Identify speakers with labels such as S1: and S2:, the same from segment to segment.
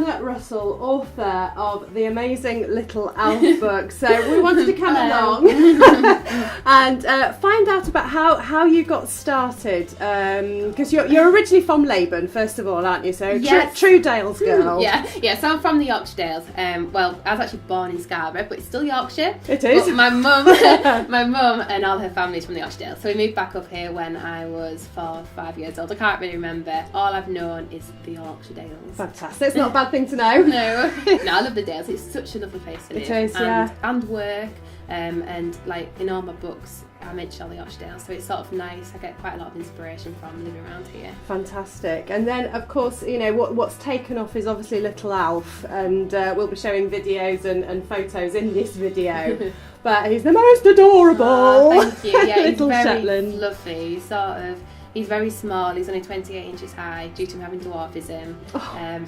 S1: Hannah Russell, author of the amazing Little Alf book. So we wanted to come along and find out about how you got started. Because you're originally from Leyburn, first of all, aren't you? So
S2: yes.
S1: true Dales girl.
S2: Yeah. So I'm from the Yorkshire Dales. Well, I was actually born in Scarborough, but it's still Yorkshire.
S1: It is.
S2: But my mum and all her family's from the Yorkshire Dales. So we moved back up here when I was 4 or 5 years old. I can't really remember. All I've known is the Yorkshire Dales.
S1: Fantastic. It's not a bad thing to know.
S2: No, I love the Dales. It's such a lovely place to live.
S1: It is,
S2: and work. And like in all my books, I mention all the Yorkshire Dales, so it's sort of nice. I get quite a lot of inspiration from living around here.
S1: Fantastic. And then, of course, you know what's taken off is obviously Little Alf, and we'll be showing videos and photos in this video. But he's the most adorable.
S2: Thank you. Yeah,
S1: little
S2: he's very
S1: Shetland.
S2: Fluffy. He's very small. He's only 28 inches high due to him having dwarfism.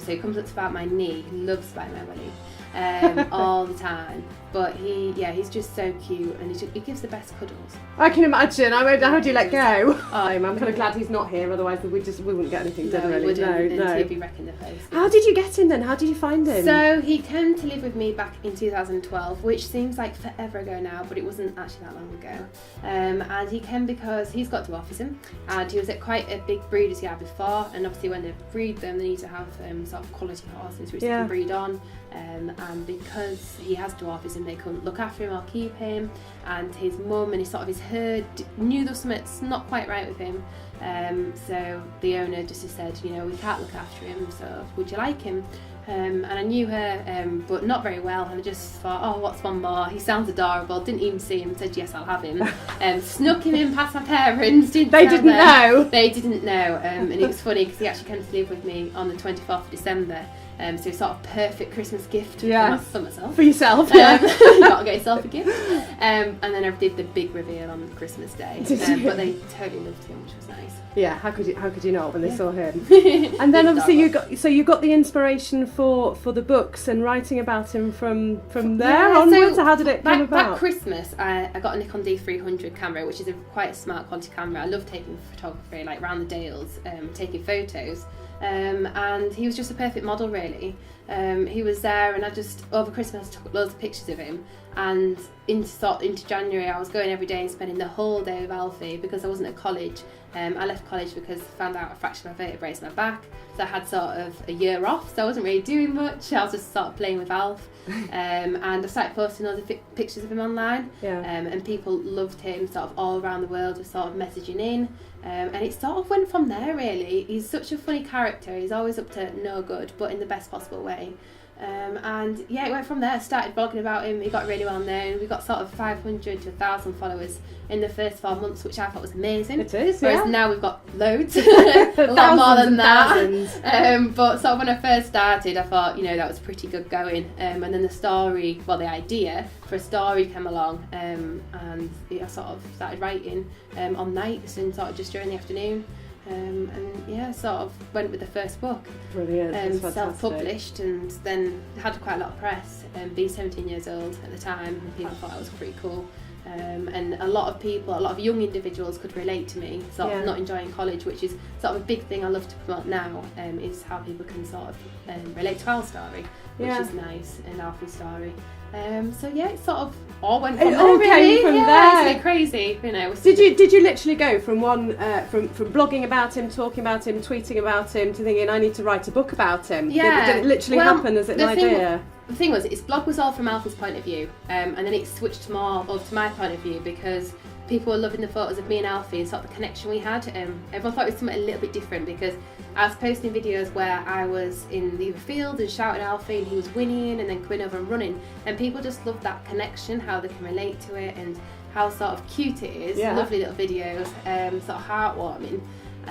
S2: So he comes up to about my knee. He loves biting my willy all the time. But he's just so cute, and he gives the best cuddles.
S1: I can imagine. How do you let go? I'm kind of glad he's not here. Otherwise, we wouldn't get anything done. Really,
S2: no. He'd be wrecking the place.
S1: How did you get him then? How did you find him?
S2: So he came to live with me back in 2012, which seems like forever ago now, but it wasn't actually that long ago. And he came because he's got dwarfism, and he was at quite a big breeder's yard before. And obviously, when they breed them, they need to have sort of quality horses which they can breed on. And because he has dwarfism, they couldn't look after him or keep him, and his mum and his herd knew there was something not quite right with him, so the owner just said, we can't look after him, so would you like him? And I knew her, but not very well, and I just thought, oh, what's one more? He sounds adorable. Didn't even see him, said yes, I'll have him. Snuck him in past my parents. They didn't know. They didn't know, and it was funny because he actually came to live with me on the 24th of December. So it's sort of perfect Christmas gift for myself.
S1: For yourself,
S2: you gotta get yourself a gift. And then I did the big reveal on Christmas Day. But they totally loved him, which was nice.
S1: Yeah, how could you not when they saw him? And then obviously you got the inspiration for the books and writing about him from there onwards. So how did it come about?
S2: That Christmas, I got a Nikon D300 camera, which is quite a smart quality camera. I love taking photography, like around the Dales, taking photos. And he was just a perfect model, really. He was there, and I just over Christmas took loads of pictures of him. And into January, I was going every day and spending the whole day with Alfie because I wasn't at college. I left college because I found out I fractured my vertebrae in my back, so I had sort of a year off. So I wasn't really doing much. I was just sort of playing with Alf, and I started posting other pictures of him online. And people loved him, sort of all around the world, were sort of messaging in. And it sort of went from there, really. He's such a funny character. He's always up to no good, but in the best possible way. And it went from there. I started blogging about him. He got really well known. We got sort of 500 to 1,000 followers in the first 4 months, which I thought was amazing.
S1: It is,
S2: Whereas now we've got loads, a lot more than that. But sort of when I first started, I thought, that was pretty good going. And then the idea for a story came along, and I sort of started writing on nights and sort of just during the afternoon. Sort of went with the first book.
S1: Brilliant.
S2: Self-published, and then had quite a lot of press. Being 17 years old at the time, and people thought I was pretty cool. And a lot of young individuals could relate to me, sort of not enjoying college, which is sort of a big thing I love to promote now, is how people can sort of relate to our story, which is nice, and Alfie's story. It sort of all went from there.
S1: All came from there.
S2: It's a bit crazy,
S1: Did you literally go from from blogging about him, talking about him, tweeting about him, to thinking I need to write a book about him?
S2: Yeah.
S1: Did it literally happen? Is it an idea?
S2: The thing was, his blog was all from Alfie's point of view, and then it switched more over to my point of view because people were loving the photos of me and Alfie and sort of the connection we had. Everyone thought it was something a little bit different because I was posting videos where I was in the field and shouting at Alfie and he was whinnying and then coming over and running, and people just loved that connection, how they can relate to it and how sort of cute it is. Lovely little videos, sort of heartwarming.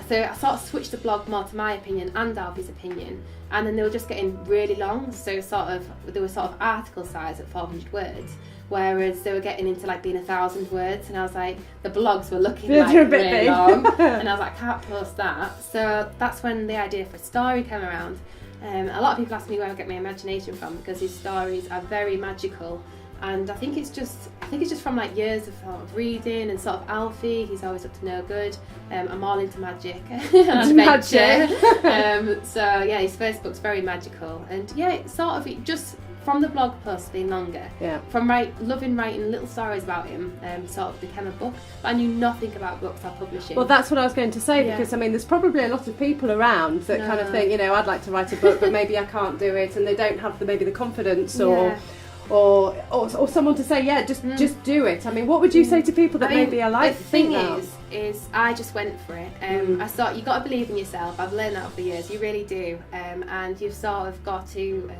S2: So I sort of switched the blog more to my opinion and Alfie's opinion, and then they were just getting really long, so they were sort of article size at 400 words, whereas they were getting into like being 1,000 words, and I was like, the blogs were looking like really long, and I was like, I can't post that. So that's when the idea for a story came around. A lot of people ask me where I get my imagination from, because his stories are very magical. And I think it's just from like years of sort of reading and sort of Alfie. He's always up to no good. I'm all into magic and adventure. So yeah, his first book's very magical, and yeah, it's sort of just from the blog post being longer.
S1: Yeah.
S2: From loving writing little stories about him, sort of became a book. But I knew nothing about books or publishing.
S1: Well, that's what I was going to say, because I mean, there's probably a lot of people around that kind of think, you know, I'd like to write a book, but maybe I can't do it, and they don't have maybe the confidence or someone to say, just do it. I mean, what would you say to people that maybe are like
S2: the thing is I just went for it. I thought, you got to believe in yourself. I've learned that over the years. You really do. And you've sort of got to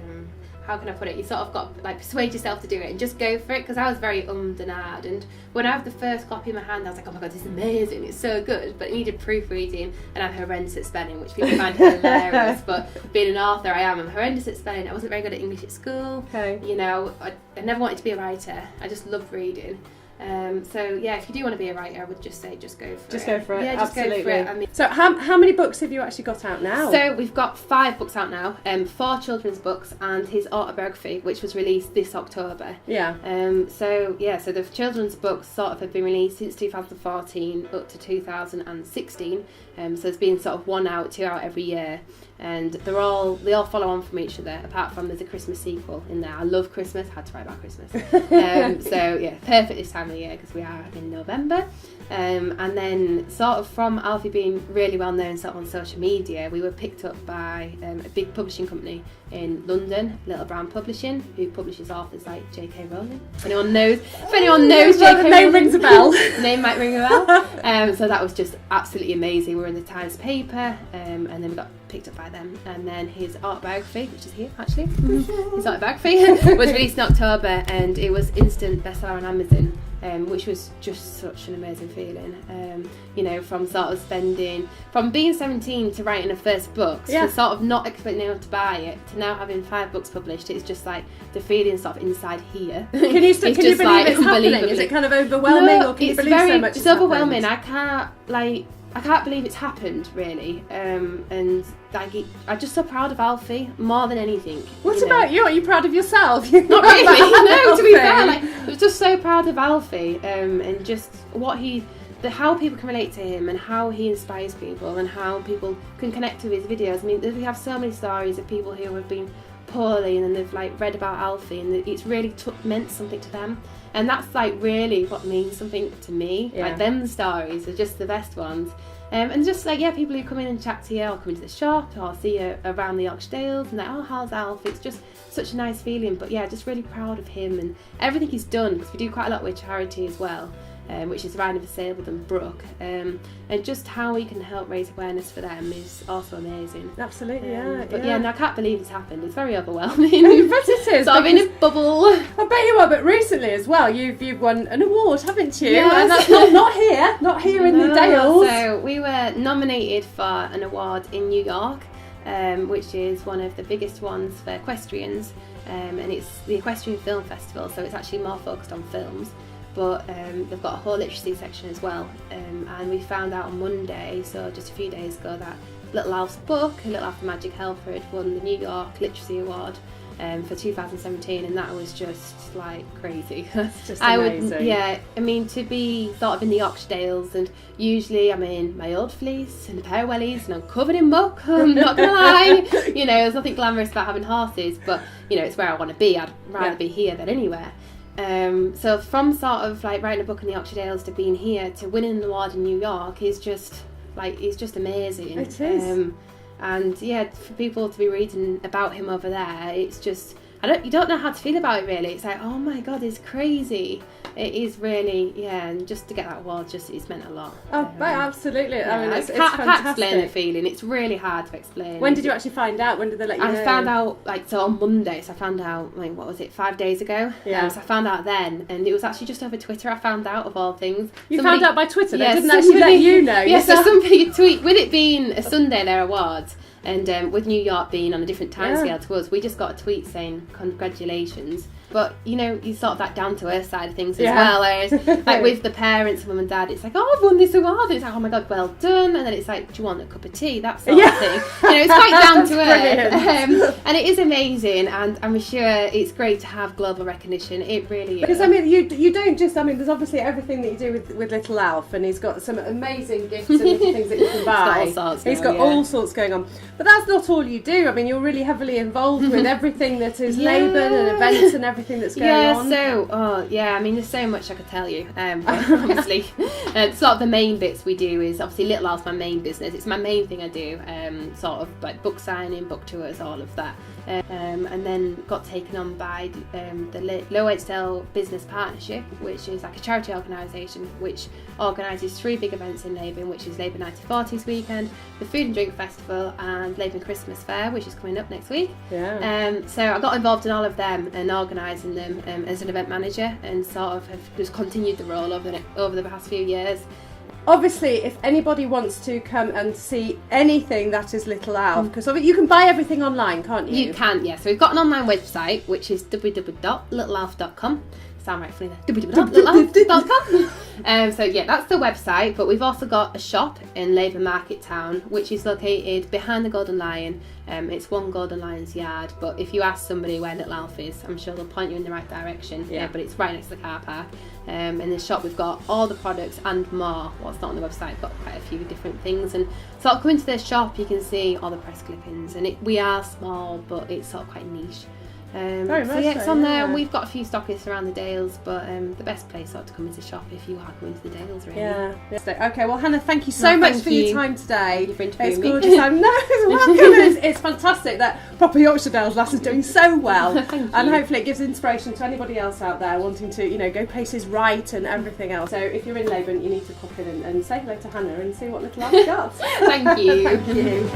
S2: how can I put it? You sort of got like persuade yourself to do it and just go for it. Because I was very and ahhed, and when I had the first copy in my hand, I was like, oh my god, this is amazing! It's so good. But it needed proofreading, and I'm horrendous at spelling, which people find hilarious. But being an author, I'm horrendous at spelling. I wasn't very good at English at school.
S1: Okay.
S2: You know, I never wanted to be a writer. I just loved reading. So yeah, if you do want to be a writer, I would just say go for it.
S1: Just go for it.
S2: Yeah, just
S1: absolutely.
S2: go for it. I mean,
S1: so how many books have you actually got out now?
S2: So we've got 5 books out now, 4 children's books and his autobiography, which was released this October.
S1: Yeah.
S2: So the children's books sort of have been released since 2014 up to 2016. So there's been sort of 1 out, 2 out every year, and they all follow on from each other. Apart from there's a Christmas sequel in there. I love Christmas. Had to write about Christmas. So yeah, perfect this time of year because we are in November. And then sort of from Alfie being really well known sort of on social media, we were picked up by a big publishing company in London, Little Brown Publishing, who publishes authors like J.K. Rowling. If anyone knows J.K.
S1: Rowling, the name rings a bell.
S2: The name might ring a bell. So that was just absolutely amazing. We were in the Times paper, and then we got picked up by them. And then his autobiography, which is here actually, his autobiography was released in October, and it was instant bestseller on Amazon. Which was just such an amazing feeling. You know, from being 17 to writing a first book, to sort of not expecting anyone to buy it, to now having 5 books published, it's just like the feeling sort of inside here.
S1: Can you believe it's happening? Is it kind of overwhelming, or can you believe so much?
S2: It's overwhelming. I can't believe it's happened, really. And like, I'm just so proud of Alfie more than anything.
S1: What about you? Are you proud of yourself?
S2: Not really. No, to be fair, I was just so proud of Alfie, and just how people can relate to him, and how he inspires people, and how people can connect to his videos. I mean, we have so many stories of people who have been poorly, and then they've like read about Alfie, and it's really meant something to them. And that's like really what means something to me.
S1: Yeah.
S2: Like, them stories are just the best ones. And just like, people who come in and chat to you, or come into the shop, or see you around the Yorkshire Dales, and like, oh, how's Alf? It's just such a nice feeling. But yeah, just really proud of him and everything he's done, because we do quite a lot with charity as well. Which is Riding for Sale with them, Brooke, and just how we can help raise awareness for them is also amazing.
S1: Absolutely,
S2: But I can't believe it's happened. It's very overwhelming.
S1: I bet it is.
S2: So I'm in a bubble.
S1: I bet you are, but recently as well, you've won an award, haven't you?
S2: Yes.
S1: And that's not here in the Dales.
S2: So we were nominated for an award in New York, which is one of the biggest ones for equestrians, and it's the Equestrian Film Festival, so it's actually more focused on films. But they've got a whole literacy section as well, and we found out on Monday, so just a few days ago, that Little Alf's book, Little Alf the Magic Helper, had won the New York Literacy Award for 2017, and that was just like crazy.
S1: It's just amazing.
S2: I mean, to be sort of in the Yorkshire Dales, and usually I'm in my old fleece and a pair of wellies, and I'm covered in muck, I'm not gonna lie. You know, there's nothing glamorous about having horses, but you know, it's where I want to be. I'd rather be here than anywhere. So from sort of like writing a book in the Yorkshire Dales to being here to winning an award in New York is just amazing.
S1: It is.
S2: And for people to be reading about him over there, it's just, you don't know how to feel about it really. It's like, oh my god, it's crazy. It is really, and just to get that award, it's meant a lot.
S1: Oh, absolutely.
S2: Yeah,
S1: I mean, it's
S2: I can't explain
S1: fantastic.
S2: the feeling. It's really hard to explain.
S1: When did you actually find out? When did they let you know?
S2: I found out on Monday. So I found out what was it, 5 days ago?
S1: Yeah.
S2: So I found out then, and it was actually just over Twitter. I found out, of all things.
S1: You found out by Twitter. They didn't actually let you know.
S2: Yeah. So somebody tweet, with it being a Sunday, their awards. And with New York being on a different timescale to us, we just got a tweet saying congratulations. but you know, you sort of that down to earth side of things as
S1: Yeah.
S2: well. Whereas like with the parents, mum and dad, it's like, oh, I've won this award. It's like, oh my god, well done. And then it's like, do you want a cup of tea? That sort of thing. You know, it's quite down to earth. And it is amazing, and I'm sure it's great to have global recognition. It really is.
S1: Because I mean, you don't just, I mean, there's obviously everything that you do with Little Alf, and he's got some amazing gifts and little things that you can buy.
S2: He's got all sorts
S1: He's
S2: now,
S1: got all sorts going on. But that's not all you do. I mean, you're really heavily involved with everything that is Leyburn and events and everything that's going on.
S2: I mean, there's so much I could tell you. But obviously, sort of the main bits we do is obviously Little Alf's my main business. It's my main thing I do. Sort of like book signing, book tours, all of that. And then got taken on by the Yorkshire Dales Business Partnership, which is like a charity organisation which organises 3 big events in Leyburn, which is Leyburn 1940s weekend, the Food and Drink Festival, and Leyburn Christmas Fair, which is coming up next week. So I got involved in all of them and organising them as an event manager, and sort of have just continued the role over the past few years.
S1: Obviously, if anybody wants to come and see anything that is Little Alf, because you can buy everything online, can't you?
S2: You can, yeah. So we've got an online website, which is www.littlealf.com. Sound right funny there. www.littlealf.com. So yeah, that's the website. But we've also got a shop in Leyburn Market Town, which is located behind the Golden Lion. It's One Golden Lion's Yard. But if you ask somebody where Little Alf is, I'm sure they'll point you in the right direction.
S1: Yeah.
S2: But it's right next to the car park. In the shop we've got all the products and more. What's not on the website, got quite a few different things. And sort of come into the shop, you can see all the press clippings. And we are small, but it's sort of quite niche.
S1: Very much
S2: It's on there, and we've got a few stockists around the Dales, but the best place to come into shop if you are coming to the Dales, really.
S1: Yeah. Okay, well, Hannah, thank you so much for your time today.
S2: Thank you for interviewing
S1: It's
S2: me.
S1: gorgeous. It's welcome. It's fantastic that proper Yorkshire Dales lass is doing so well.
S2: Thank
S1: And
S2: you.
S1: hopefully it gives inspiration to anybody else out there wanting to, you know, go places right and everything else. So if you're in Leyburn, you need to pop in and say hello to Hannah and see what Little Alf's got.
S2: Thank you.
S1: Thank you.